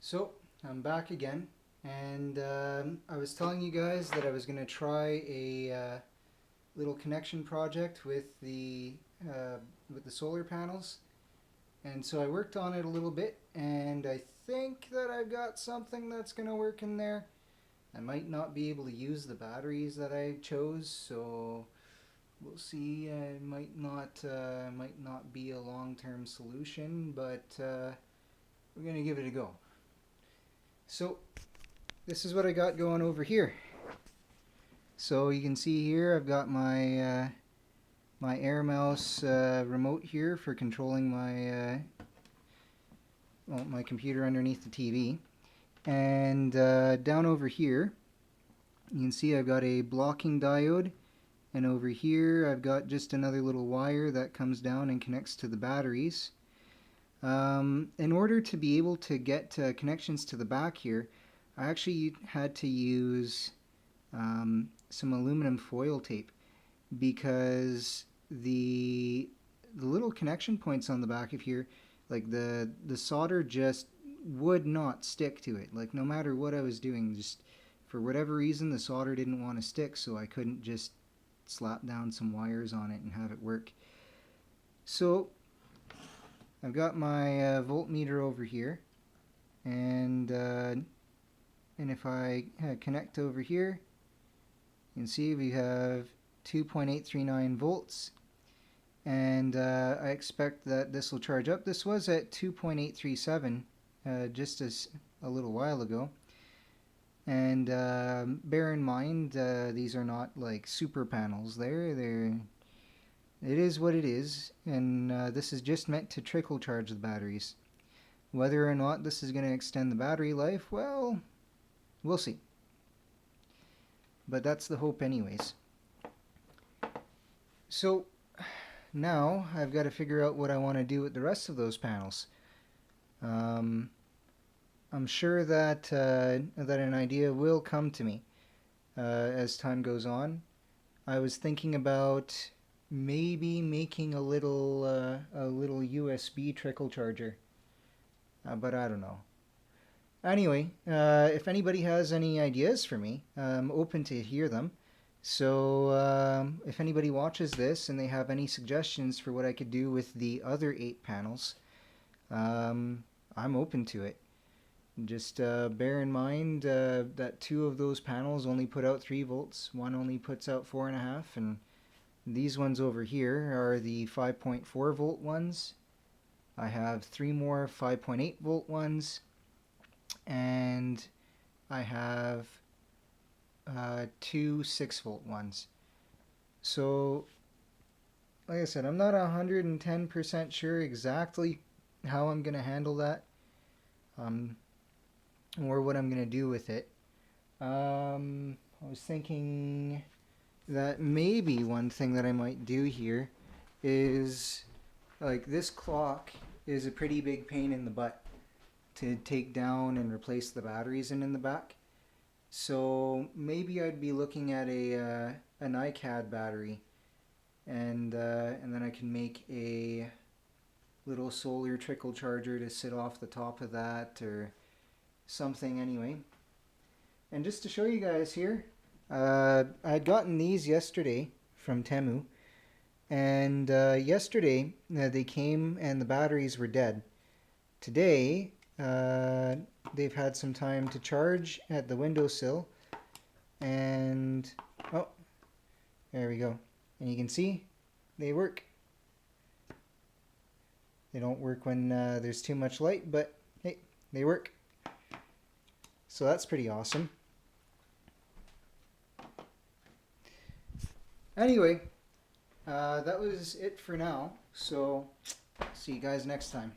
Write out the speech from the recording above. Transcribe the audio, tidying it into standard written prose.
So I'm back again, and I was telling you guys that I was going to try a little connection project with the solar panels, and so I worked on it a little bit, and I think that I've got something that's going to work in there. I might not be able to use the batteries that I chose, so we'll see. It might not be a long-term solution, but we're going to give it a go. So this is what I got going over here. So you can see here I've got my Air Mouse remote here for controlling my computer underneath the TV. And down over here you can see I've got a blocking diode, and over here I've got just another little wire that comes down and connects to the batteries. In order to be able to get connections to the back here, I actually had to use some aluminum foil tape, because the little connection points on the back of here, like the solder just would not stick to it. Like, no matter what I was doing, just for whatever reason the solder didn't want to stick, so I couldn't just slap down some wires on it and have it work. So I've got my voltmeter over here, and if I connect over here, you can see we have 2.839 volts, and I expect that this will charge up. This was at 2.837 just a little while ago, and bear in mind these are not like super panels. It is what it is, and this is just meant to trickle charge the batteries. Whether or not this is going to extend the battery life, well, we'll see. But that's the hope anyways. So now I've got to figure out what I want to do with the rest of those panels. I'm sure that an idea will come to me as time goes on. I was thinking about maybe making a little USB trickle charger, but I don't know. Anyway, if anybody has any ideas for me, I'm open to hear them. So if anybody watches this and they have any suggestions for what I could do with the other 8 panels, I'm open to it. Just bear in mind that 2 of those panels only put out 3 volts, one only puts out 4.5, and these ones over here are the 5.4 volt ones. I have 3 more 5.8 volt ones, and I have 2 6 volt ones. So like I said, I'm not 110% sure exactly how I'm going to handle that, or what I'm going to do with it. I was thinking that maybe one thing that I might do here is, like, this clock is a pretty big pain in the butt to take down and replace the batteries in the back. So maybe I'd be looking at an iCAD battery, and then I can make a little solar trickle charger to sit off the top of that or something anyway. And just to show you guys here, I'd gotten these yesterday from Temu, and yesterday they came and the batteries were dead. Today they've had some time to charge at the windowsill, and oh, there we go. And you can see they work. They don't work when there's too much light, but hey, they work. So that's pretty awesome. Anyway, that was it for now. So see you guys next time.